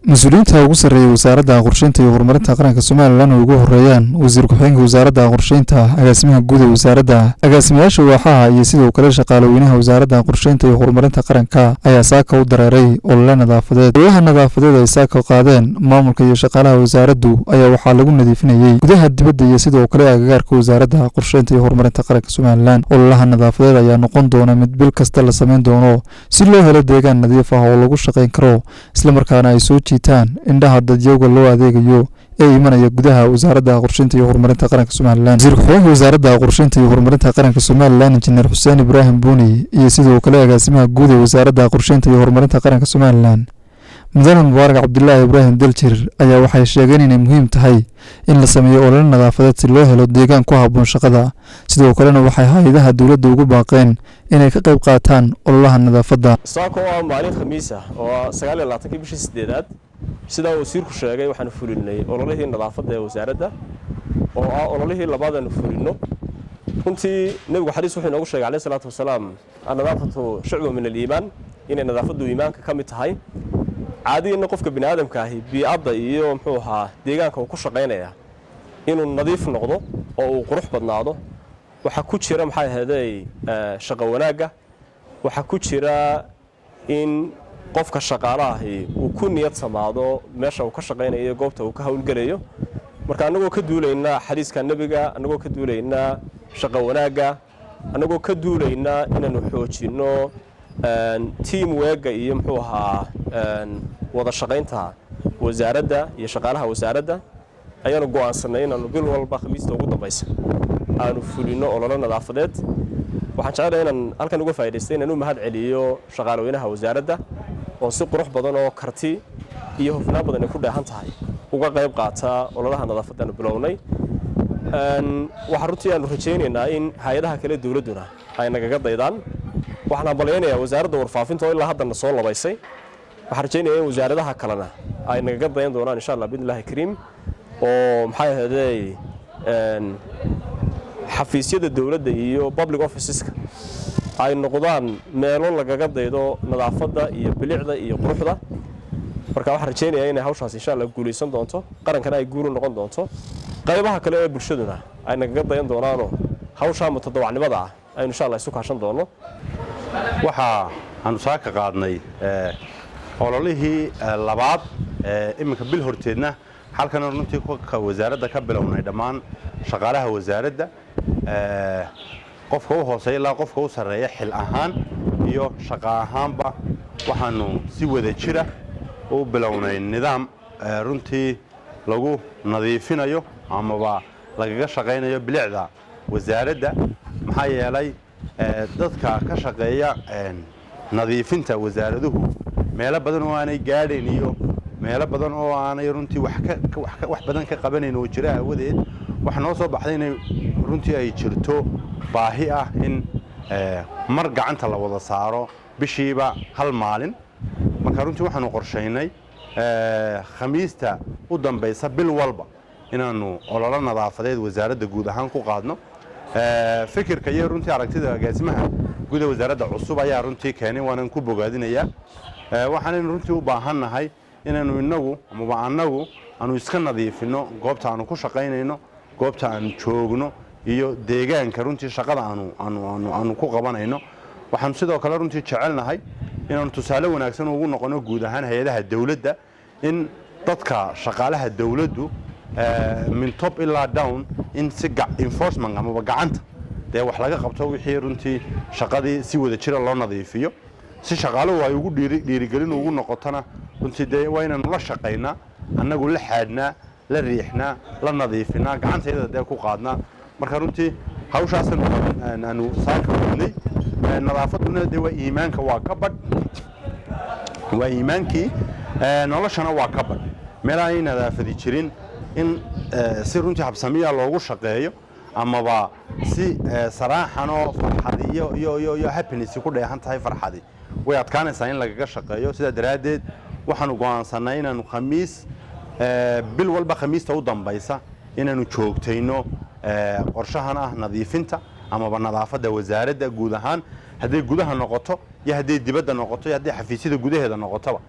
مسؤولينta ugu sareeyay Wasaaradda Qorsheynta iyo Horumarinta Qaranka Soomaaliland oo ugu horeeyaan wasiir ku-xigeenka Wasaaradda Qorsheynta, agaasimaha guud ee Wasaaradda, agaasimayaasha waxaa iyo sidoo kale shaqaalooyinaha Wasaaradda Qorsheynta iyo Horumarinta Qaranka ayaa saaka u dareeray ololaha nadaafadeed. Ololaha nadaafadeed ay saaka qaadeen maamulka iyo shaqaalaha wasaaraddu ayaa waxaa lagu nadiifinayay gudaha dibadda iyo sidoo kale agagaarka Wasaaradda Qorsheynta iyo Horumarinta Qaranka Soomaaliland. Ololaha nadaafadeed ayaa noqon doona mid bil kasta la sameyn doono si loo helo deegaan nadiif ah oo lagu shaqeyn karo isla markaana ay soo indhaha dadyoga loo adeegayo ee imanaya gudaha Wasaaradda Qorsheynta iyo Horumarinta Qaranka Soomaaliland. Wasiir ku-xigeenka Wasaaradda Qorsheynta iyo Horumarinta Qaranka Soomaaliland Injineer Xuseen Ibraahim Buuni iyo sidoo kale agaasimaha guud ee Wasaaradda Qorsheynta iyo Horumarinta Qaranka Soomaaliland Mudane Mubarak Cabdullaahi Ibraahim Daljir ayaa waxay sheegeen inay muhiim tahay in la sameeyo olole nadaafadeed si loo helo deegaan ku habboon shaqada. Sidoo kalena waxay hay'adaha dawladda ugu baaqeen inay ka qayb qaataan ololaha nadaafadda. Saako waa maalin Khamiis ah oo 29 bishii 8 sida wasiirku sheegay waxaan fulinay ololihii nadaafadda ee wasaaradda oo ah ololihii labaad aan fulino. runtii nabigu xadiis wuxuu inoogu sheegay alayhi salaatu wasalaam nadaafatu shucba min al-iimaan inay nadaafaddu iimaanka ka mid tahay. caadiyan qofka bini'aadamka ah bi'adda iyo muxuu ahaa deegaanka uu ku shaqeynaya inuu nadiif noqdo oo uu qurux badnaado waxa ku jira maxay ahaday shaqo wanaaga waxa ku jira in qofka shaqaalaha uu ku niyad samaado meesha uu ka shaqeynayo goobta uu ka hawlgalayo marka anagoo ka duulayna xadiiska nabiga anagoo ka duulayna shaqo wanaaga anagoo ka duulayna inaanu xoojino team work iyo muxuu ahaa wada shaqeynta wasaaradda iyo shaqaalaha wasaaradda ayaanu go'aansanay inaanu bil walba Khamiista ugu dambaysa aanu fulino olole nadaafadeed. waxaan jecelahay inaan halkan uga faa'iideystay inaan u mahad celiyo shaqaalooyinaha wasaaradda oo si qurux badan oo karti iyo hufnaan badan ku dheehan tahay uga qayb qaata ololaha nadaafadda aanu bilownay. waxaan runtii aanu rajaynaynaa in hay'adaha kale dawladduna ay nagaga daydaan. waxaan ambaleynayaa wasaaradda warfaafinta oo ilaa hadda soo labaysay. waxaan rajaynayaa in wasaaradaha kalena ay nagaga dayan doonaan insha Allah bidnillaahi kariim oo maxay ahaday xafiisyada dawladda iyo public officeska ay noqdaan meelo lagaga daydo nadaafadda iyo bilicda iyo quruxda. marka waxaan rajaynayaa in hawshaas insha Allah guuleysan doonto qarankana ay guul u noqon doonto qaybaha kale ee bulshaduna ay nagaga dayan doonaano hawsha mutadawacnimada ah ay insha Allah isu kaashan doono. waxa aanu saaka qaadnay ololihii labaad iminka bil horteedna halkan runtii ka wasaaradda ka bilownay dhammaan shaqaalaha wasaaradda qofka u hooseeya ilaa qofka u sareeya xil ahaan iyo shaqo ahaanba waxaanu si wada jira u bilownay nidaam runtii lagu nadiifinayo amaba lagaga shaqeynayo bilicda wasaaradda maxaa yeelay dadka ka shaqeeya nadiifinta wasaaraduhu meelo badan oo aanay gaadhayn iyo meelo badan oo aanay runtii wax badan ka qabanayn oo jira awadeed waxa noo soo baxday in runtii ay jirto baahi ah in mar gacanta la wada saaro bishiiba hal maalin. marka runtii waxaanu qorsheynay Khamiista u dambaysa bil walba inaanu olole nadaafadeed wasaaradda guud ahaan ku qaadno. fikirka iyo runtii aragtida agaasimaha guud ee wasaaradda cusub ayaa runtii keenay waanan ku bogaadinayaa. waxaan runtii u baahanahay inaanu inagu ama anagu aanu iska nadiifino goobta aanu ku shaqeynayno goobta aan joogno iyo deegaanka runtii shaqada aanu ku qabanayno. waxaan sidoo kale runtii jecelnahay inaanu tusaale wanaagsan ugu noqono guud ahaan hay'adaha dawladda in dadka shaqaalaha dawladdu min top ilaa down in si enforcement ama gacanta wax laga qabto wixii runtii shaqadii si wada jira loo nadiifiyo si shaqaaluhu ay ugu dhiirigelin ugu noqotana runtii waa inaanu la shaqeynaa annagu la xaadnaa la riixnaa la nadiifinaa gacanteeda ku qaadnaa. marka runtii hawshaas aanu saaka wadnay nadaafaduna waa iimaanka waa ka badh waa iimaankii noloshana waa ka badh meel ay nadaafadi jirin in si runtii habsamiya loogu shaqeeyo amaba si saraaxan oo farxad iyo happiness ku dheehan tahay farxadi way adkaanaysaa in lagaga shaqeeyo. sida daraadeed waxaanu go'aansanay inaanu Khamiis bil walba Khamiista u dambaysa inaanu joogtayno qorshahan ah nadiifinta amaba nadaafadda wasaaradda guud ahaan hadday gudaha noqoto iyo hadday dibadda noqoto iyo hadday xafiisyada gudaheeda noqotoba.